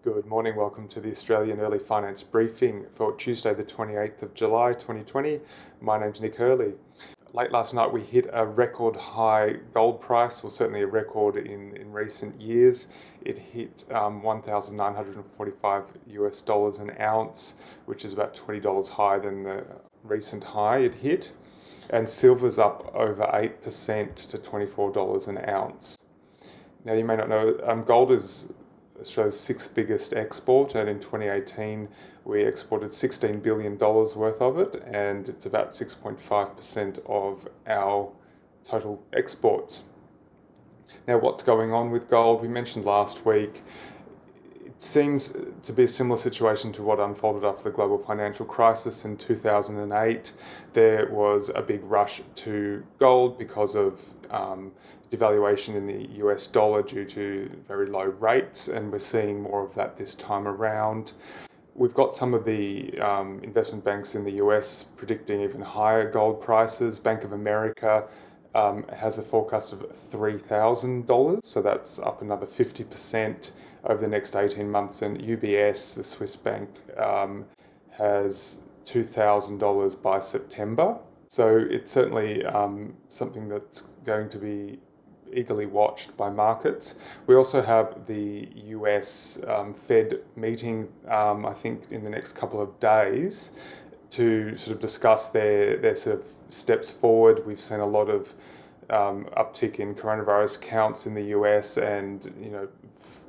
Good morning. Welcome to the Australian Early Finance Briefing for Tuesday, the 28th of July, 2020. My name's Nick Healey. Late last night, we hit a record high gold price, well, certainly a record in recent years. It hit $1,945 US an ounce, which is about $20 higher than the recent high it hit. And silver's up over 8% to $24 an ounce. Now, you may not know, gold is Australia's sixth biggest export, and in 2018 we exported $16 billion worth of it, and it's about 6.5% of our total exports. Now, what's going on with gold? We mentioned last week, it seems to be a similar situation to what unfolded after the global financial crisis in 2008. There was a big rush to gold because of devaluation in the US dollar due to very low rates, and we're seeing more of that this time around. We've got some of the investment banks in the US predicting even higher gold prices. Bank of America has a forecast of $3,000, so that's up another 50% over the next 18 months. And UBS, the Swiss bank, has $2,000 by September. So it's certainly something that's going to be eagerly watched by markets. We also have the US Fed meeting, I think, in the next couple of days to sort of discuss their sort of steps forward. We've seen a lot of uptick in coronavirus counts in the US, and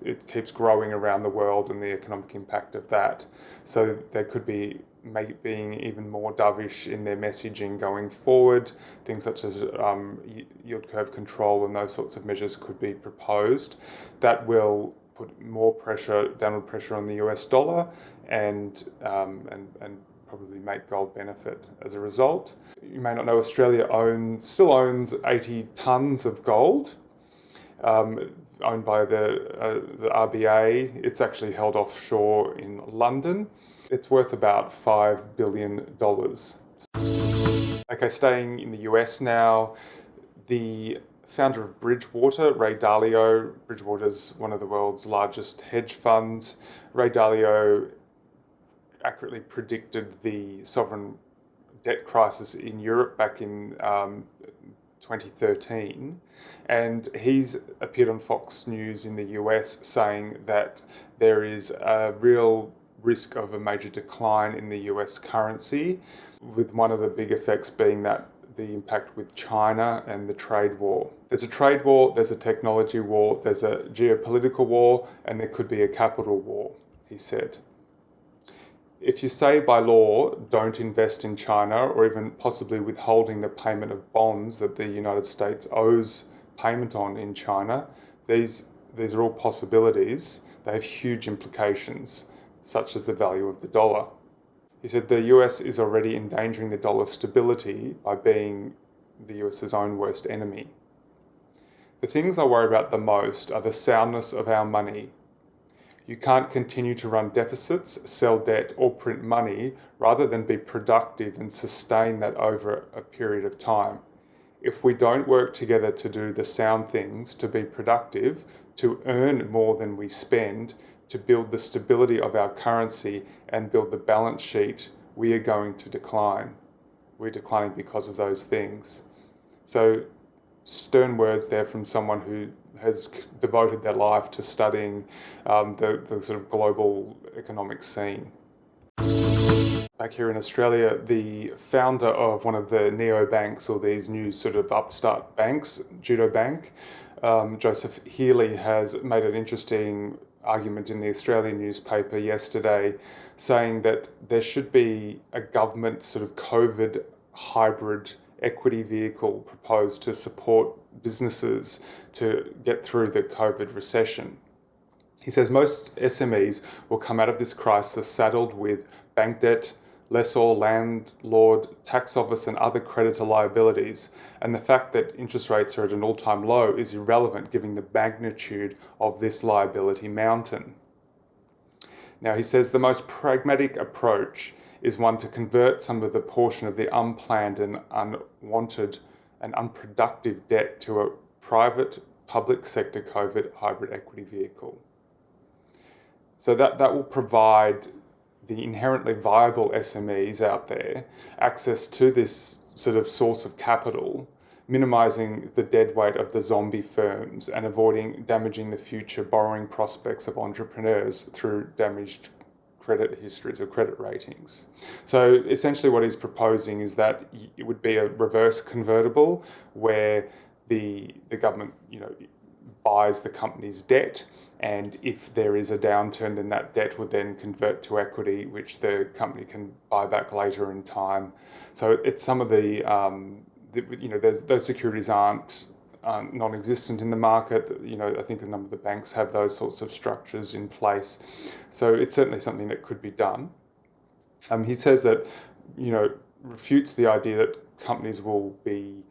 it keeps growing around the world, and the economic impact of that. So they could be being even more dovish in their messaging going forward. Things such as yield curve control and those sorts of measures could be proposed. That will put more pressure, downward pressure on the US dollar, and probably make gold benefit as a result. You may not know, Australia still owns 80 tonnes of gold, owned by the RBA. It's actually held offshore in London. It's worth about $5 billion. Okay, staying in the US now, the founder of Bridgewater, Ray Dalio, Bridgewater's one of the world's largest hedge funds. Ray Dalio accurately predicted the sovereign debt crisis in Europe back in 2013, and he's appeared on Fox News in the US saying that there is a real risk of a major decline in the US currency, with one of the big effects being that the impact with China and the trade war. There's a trade war, there's a technology war, there's a geopolitical war, and there could be a capital war, he said. If you say by law, don't invest in China, or even possibly withholding the payment of bonds that the United States owes payment on in China, these are all possibilities. They have huge implications, such as the value of the dollar. He said the US is already endangering the dollar's stability by being the US's own worst enemy. The things I worry about the most are the soundness of our money. You can't continue to run deficits, sell debt, or print money rather than be productive and sustain that over a period of time. If we don't work together to do the sound things, to be productive, to earn more than we spend, to build the stability of our currency and build the balance sheet, we are going to decline. We're declining because of those things. So, stern words there from someone who has devoted their life to studying the sort of global economic scene. Back here in Australia, the founder of one of the neobanks, or these new sort of upstart banks, Judo Bank, Joseph Healey, has made an interesting argument in the Australian newspaper yesterday, saying that there should be a government sort of COVID hybrid equity vehicle proposed to support businesses to get through the COVID recession. He says most SMEs will come out of this crisis saddled with bank debt, lessor, landlord, tax office and other creditor liabilities, and the fact that interest rates are at an all-time low is irrelevant given the magnitude of this liability mountain. Now, he says the most pragmatic approach is one to convert some of the portion of the unplanned and unwanted and unproductive debt to a private public sector COVID hybrid equity vehicle. So that will provide the inherently viable SMEs out there access to this sort of source of capital, minimizing the dead weight of the zombie firms and avoiding damaging the future borrowing prospects of entrepreneurs through damaged credit histories or credit ratings. So essentially what he's proposing is that it would be a reverse convertible where the government, buys the company's debt, and if there is a downturn, then that debt would then convert to equity, which the company can buy back later in time. So it's some of those securities aren't non-existent in the market. I think a number of the banks have those sorts of structures in place. So it's certainly something that could be done. He says that, refutes the idea that companies will be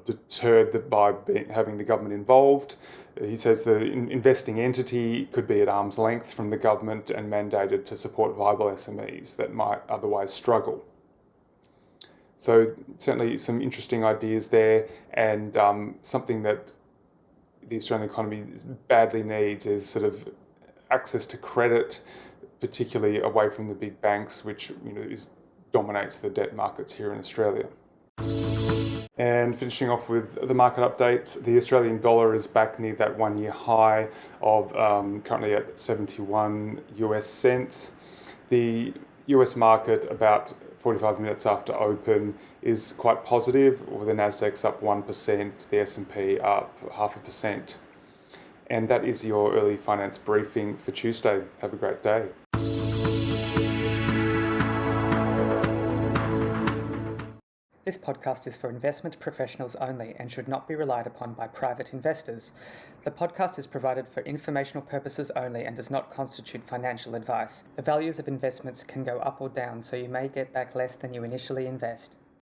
deterred by having the government involved. He says the investing entity could be at arm's length from the government and mandated to support viable SMEs that might otherwise struggle. So certainly some interesting ideas there, and something that the Australian economy badly needs is sort of access to credit, particularly away from the big banks, which dominates the debt markets here in Australia. And finishing off with the market updates, the Australian dollar is back near that 1-year high of currently at 71 US cents. The US market, about 45 minutes after open, is quite positive, with the Nasdaq's up 1%, the S&P up 0.5%. And that is your early finance briefing for Tuesday. Have a great day. This podcast is for investment professionals only and should not be relied upon by private investors. The podcast is provided for informational purposes only and does not constitute financial advice. The values of investments can go up or down, so you may get back less than you initially invest.